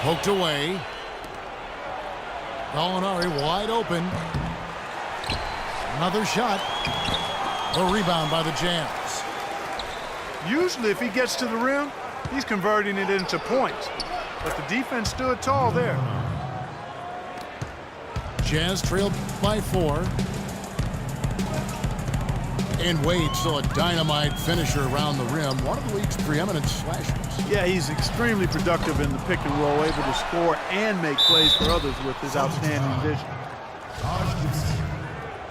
Poked away. Gallinari wide open. Another shot. The rebound by the Jazz. Usually if he gets to the rim, he's converting it into points. But the defense stood tall there. Jazz trailed by 4. And Wade still a dynamite finisher around the rim. One of the league's preeminent slashers. Yeah, he's extremely productive in the pick and roll, able to score and make plays for others with his outstanding vision.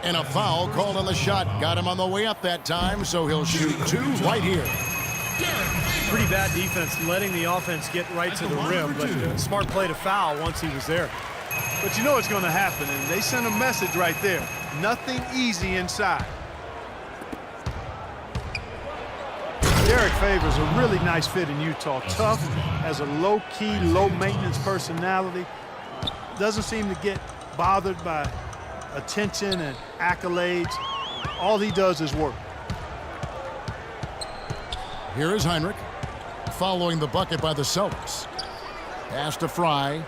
And a foul called on the shot. Got him on the way up that time, so he'll shoot 2 right here. Pretty bad defense letting the offense get right to the rim, but smart play to foul once he was there. But you know what's going to happen, and they sent a message right there. Nothing easy inside. Derek Favors a really nice fit in Utah. Tough, has a low-key, low-maintenance personality. Doesn't seem to get bothered by attention and accolades. All he does is work. Here is Heinrich following the bucket by the Celtics. Pass to Fry.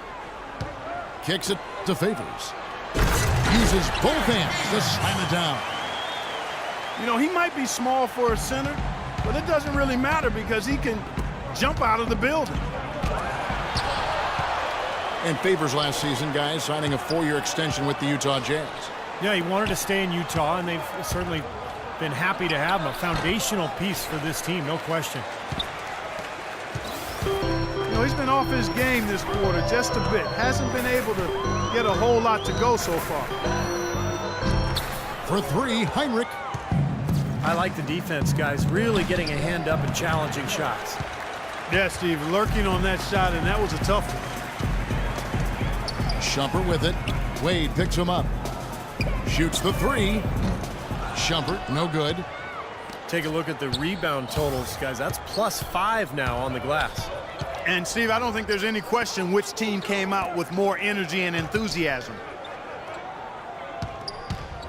Kicks it to Favors. Uses both hands to slam it down. You know, he might be small for a center, but it doesn't really matter because he can jump out of the building. And Favors last season, guys, signing a 4-year extension with the Utah Jazz. Yeah, he wanted to stay in Utah, and they've certainly been happy to have him. A foundational piece for this team, no question. You know, he's been off his game this quarter just a bit. Hasn't been able to get a whole lot to go so far. For 3, Heinrich. I like the defense, guys. Really getting a hand up and challenging shots. Yeah, Steve, lurking on that shot, and that was a tough one. Shumpert with it. Wade picks him up. Shoots the 3. Shumpert, no good. Take a look at the rebound totals, guys. That's +5 now on the glass. And, Steve, I don't think there's any question which team came out with more energy and enthusiasm.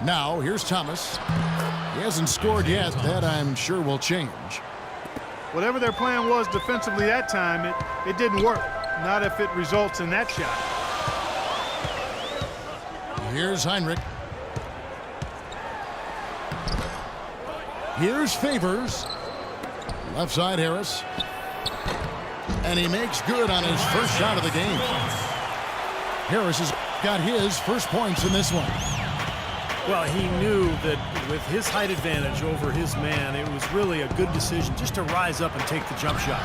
Now, here's Thomas. He hasn't scored yet. That, I'm sure, will change. Whatever their plan was defensively that time, it didn't work. Not if it results in that shot. Here's Heinrich. Here's Favors. Left side, Harris. And he makes good on his first shot of the game. Harris has got his first points in this one. Well, he knew that with his height advantage over his man, it was really a good decision just to rise up and take the jump shot.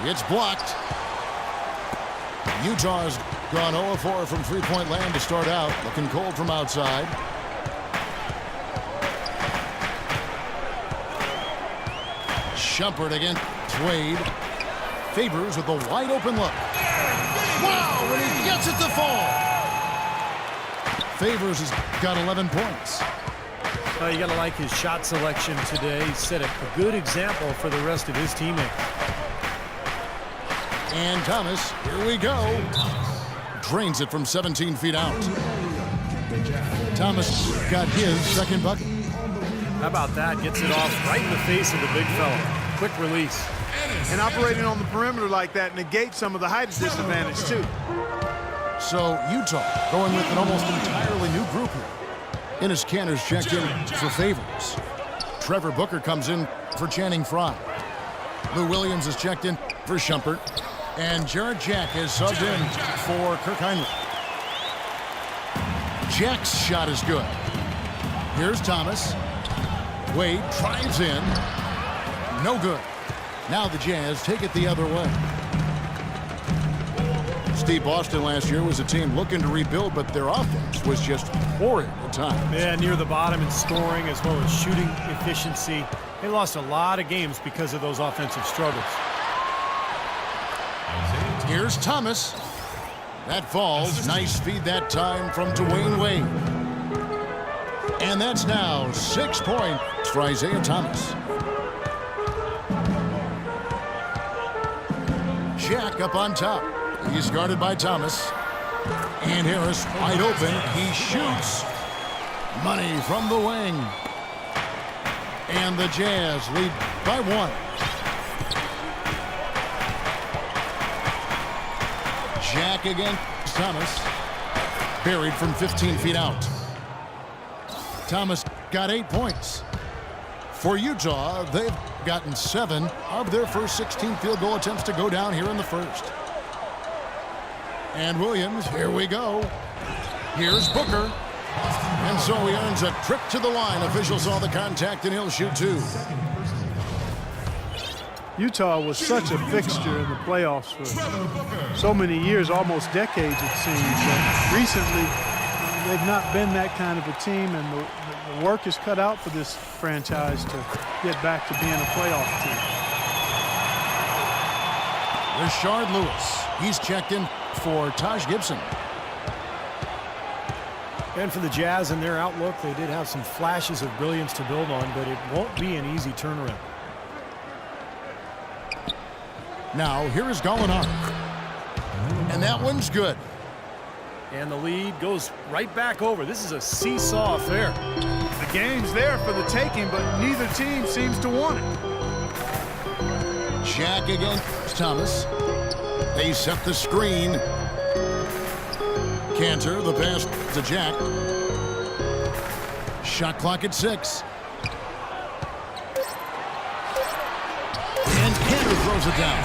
It's blocked. Utah's gone 0-4 from three-point land to start out. Looking cold from outside. Shumpert against Wade. Favors with a wide-open look. Wow, and he gets it to fall. Favors has got 11 points. You got to like his shot selection today. He set a good example for the rest of his teammates. And Thomas, here we go. Drains it from 17 feet out. Thomas got his second bucket. How about that? Gets it off right in the face of the big fella. Quick release. And operating on the perimeter like that negates some of the height disadvantage, too. So Utah going with an almost entirely new group here. Enes Kanter's checked in for Favors. Trevor Booker comes in for Channing Frye. Lou Williams is checked in for Shumpert. And Jarrett Jack is subbed in for Kirk Heinrich. Jack's shot is good. Here's Thomas. Wade drives in. No good. Now the Jazz take it the other way. Steve, Boston last year was a team looking to rebuild, but their offense was just horrid at times. Yeah, near the bottom in scoring as well as shooting efficiency. They lost a lot of games because of those offensive struggles. Here's Thomas. That falls. Nice feed that time from Dwayne Wade. And that's now 6 points for Isaiah Thomas. Jack up on top. He's guarded by Thomas. And Harris wide open. He shoots. Money from the wing. And the Jazz lead by 1. Jack against Thomas. Buried from 15 feet out. Thomas got 8 points. For Utah, they've gotten 7 of their first 16 field goal attempts to go down here in the first. And Williams, here we go. Here's Booker. And so he earns a trip to the line. Officials saw the contact, and he'll shoot 2. Utah was such a fixture in the playoffs for so many years, almost decades it seems. But recently, they've not been that kind of a team, and the work is cut out for this franchise to get back to being a playoff team. Rashard Lewis. He's checked in for Taj Gibson. And for the Jazz and their outlook, they did have some flashes of brilliance to build on, but it won't be an easy turnaround. Now, here is Gallinari. And that one's good. And the lead goes right back over. This is a seesaw affair. The game's there for the taking, but neither team seems to want it. Jack against Thomas. They set the screen. Cantor, the pass to Jack. Shot clock at 6. And Cantor throws it down.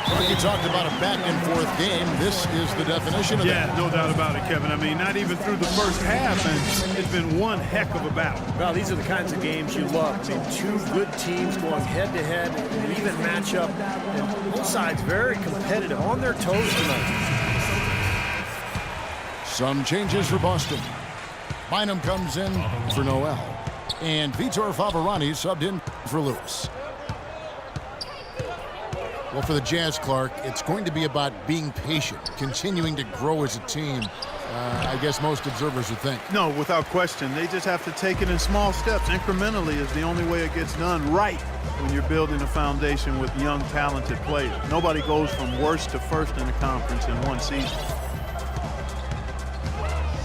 Well, you talked about a back-and-forth game. This is the definition of that. Yeah, no doubt about it, Kevin. I mean, not even through the first half, and it's been one heck of a battle. Well, these are the kinds of games you love. I mean, 2 good teams going head-to-head, an even matchup, and both sides very competitive, on their toes tonight. Some changes for Boston. Bynum comes in for Noel. And Vitor Favarani subbed in for Lewis. Well, for the Jazz, Clark, it's going to be about being patient, continuing to grow as a team. I guess most observers would think. No, without question. They just have to take it in small steps. Incrementally is the only way it gets done right when you're building a foundation with young, talented players. Nobody goes from worst to first in the conference in one season.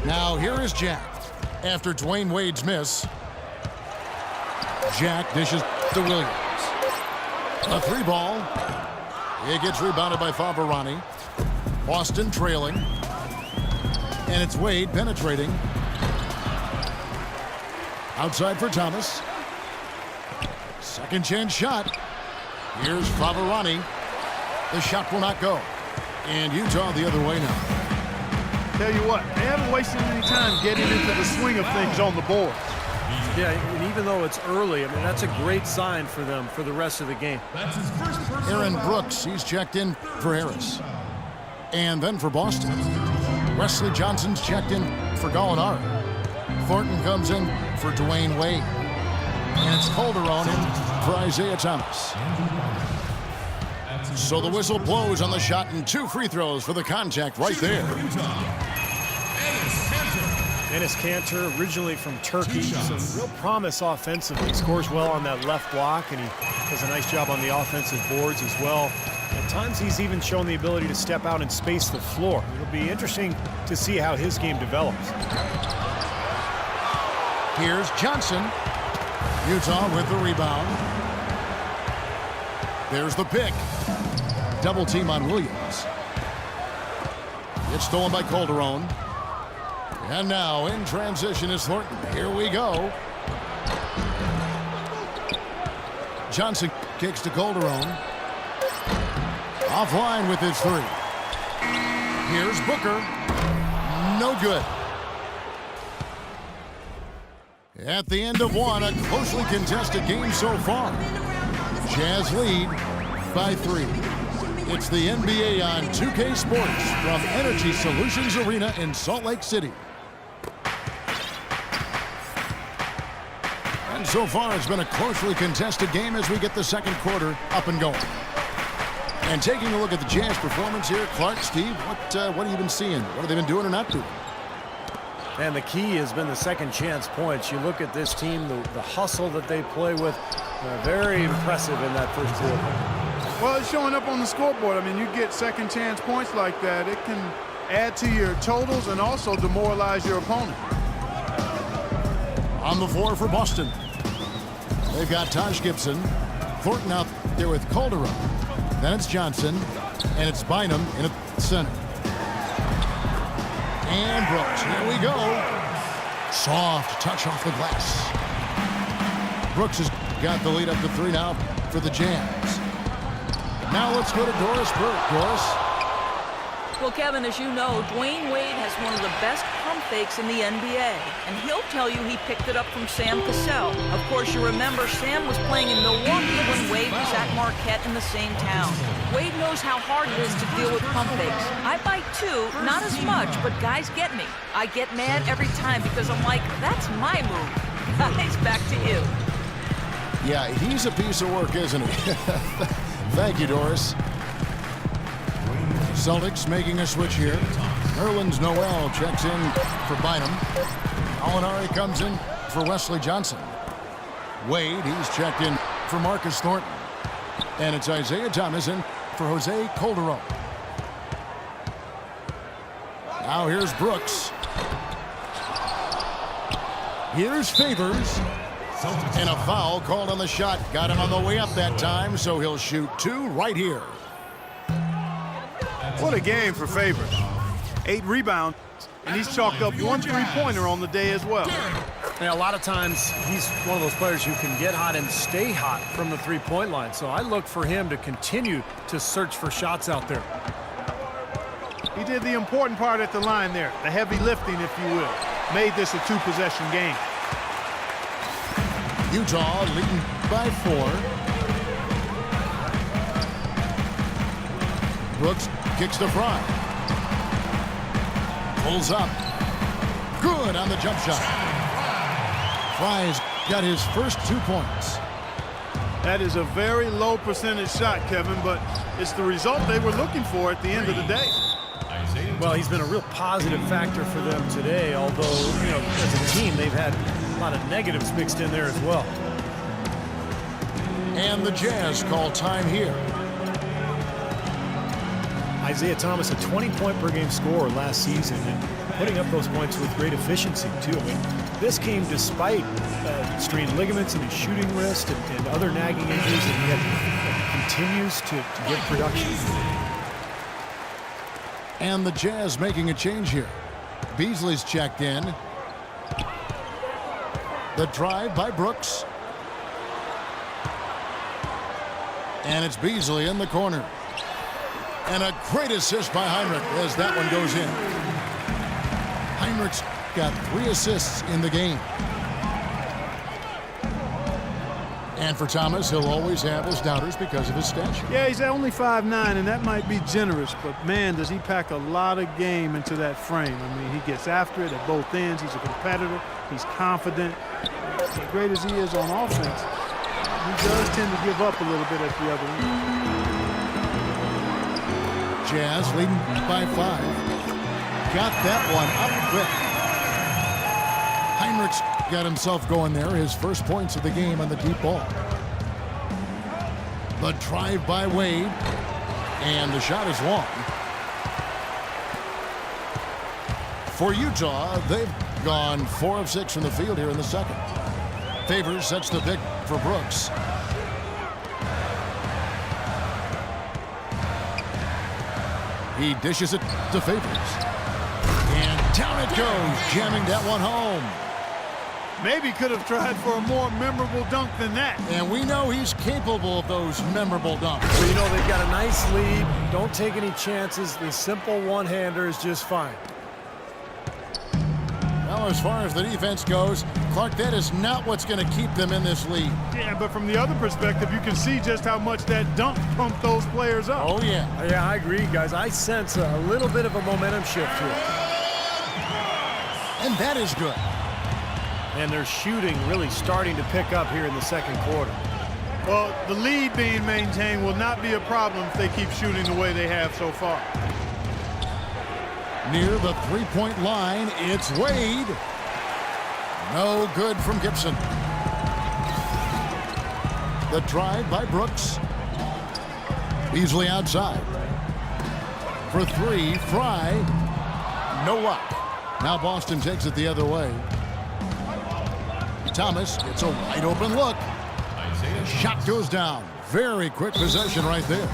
Now, here is Jack. After Dwayne Wade's miss, Jack dishes to Williams. A 3-ball. It gets rebounded by Favarani. Boston trailing. And it's Wade penetrating. Outside for Thomas. Second chance shot. Here's Favarani. The shot will not go. And Utah the other way now. Tell you what, they haven't wasted any time getting into the swing of things on the board. Yeah, and even though it's early, I mean, that's a great sign for them for the rest of the game. Aaron Brooks, he's checked in for Harris. And then for Boston, Wesley Johnson's checked in for Gallinari. Thornton comes in for Dwayne Wade. And it's Calderon in for Isaiah Thomas. So the whistle blows on the shot, and 2 free throws for the contact right there. Enes Kanter, originally from Turkey, some real promise offensively. Scores well on that left block, and he does a nice job on the offensive boards as well. At times, he's even shown the ability to step out and space the floor. It'll be interesting to see how his game develops. Here's Johnson. Utah with the rebound. There's the pick. Double team on Williams. It's stolen by Calderon. And now in transition is Thornton. Here we go. Johnson kicks to Calderon. Offline with his 3. Here's Booker. No good. At the end of 1, a closely contested game so far. Jazz lead by 3. It's the NBA on 2K Sports from Energy Solutions Arena in Salt Lake City. And so far, it's been a closely contested game as we get the second quarter up and going. And taking a look at the Jazz performance here, Clark, Steve, what have you been seeing? What have they been doing or not doing? And the key has been the second chance points. You look at this team, the hustle that they play with, very impressive in that first quarter. Well, it's showing up on the scoreboard. I mean, you get second chance points like that, it can add to your totals and also demoralize your opponent. On the floor for Boston, they've got Taj Gibson. Thornton out there with Calderon. Then it's Johnson, and it's Bynum in the center. And Brooks, here we go. Soft touch off the glass. Brooks has got the lead up to 3 now for the Jazz. Now let's go to Doris Burke. Doris? Well, Kevin, as you know, Dwayne Wade has one of the best pump fakes in the NBA, and he'll tell you he picked it up from Sam Cassell. Of course, you remember Sam was playing in Milwaukee when Wade was at Marquette in the same town. Wade knows how hard it is to deal with pump fakes. I bite too, not as much, but guys get me. I get mad every time because I'm like, that's my move. Guys, back to you. Yeah, he's a piece of work, isn't he? Thank you, Doris. Celtics making a switch here. Nerlens Noel checks in for Bynum. Alinari comes in for Wesley Johnson. Wade, he's checked in for Marcus Thornton. And it's Isaiah Thomas in for Jose Calderon. Now here's Brooks. Here's Favors. And a foul called on the shot. Got him on the way up that time, so he'll shoot 2 right here. What a game for Favors. 8 rebounds, and he's chalked up 1 3-pointer on the day as well. Yeah, a lot of times he's one of those players who can get hot and stay hot from the 3-point line. So I look for him to continue to search for shots out there. He did the important part at the line there, the heavy lifting, if you will. Made this a 2-possession game. Utah leading by 4. Brooks kicks to Fry. Pulls up. Good on the jump shot. Fry's got his first 2 points. That is a very low percentage shot, Kevin, but it's the result they were looking for at the end of the day. Well, he's been a real positive factor for them today, although, you know, as a team, they've had a lot of negatives mixed in there as well. And the Jazz call time here. Isaiah Thomas, a 20-point-per-game scorer last season, and putting up those points with great efficiency, too. I mean, this came despite strained ligaments in his shooting wrist and other nagging injuries, and he continues to give production. And the Jazz making a change here. Beasley's checked in. The drive by Brooks. And it's Beasley in the corner. And a great assist by Heinrich as that one goes in. Heinrich's got 3 assists in the game. And for Thomas, he'll always have his doubters because of his stature. Yeah, he's only 5'9", and that might be generous, but man, does he pack a lot of game into that frame. I mean, he gets after it at both ends. He's a competitor. He's confident. As great as he is on offense, he does tend to give up a little bit at the other end. Jazz leading by 5. Got that one up quick. Heinrich's got himself going there. His first points of the game on the deep ball. The drive by Wade. And the shot is long. For Utah, they've gone 4 of 6 from the field here in the second. Favors sets the pick for Brooks. He dishes it to Favors. And down it goes, jamming that one home. Maybe could have tried for a more memorable dunk than that. And we know he's capable of those memorable dunks. So, you know, they've got a nice lead. Don't take any chances. The simple one-hander is just fine. Well, as far as the defense goes, Clark, that is not what's going to keep them in this lead. Yeah, but from the other perspective, you can see just how much that dunk pumped those players up. Oh, yeah. Yeah, I agree, guys. I sense a little bit of a momentum shift here. And that is good. And their shooting really starting to pick up here in the second quarter. Well, the lead being maintained will not be a problem if they keep shooting the way they have so far. Near the three-point line, it's Wade. No good from Gibson. The drive by Brooks. Beasley outside. For 3, Fry. No luck. Now Boston takes it the other way. Thomas gets a wide open look. Shot goes down. Very quick possession right there.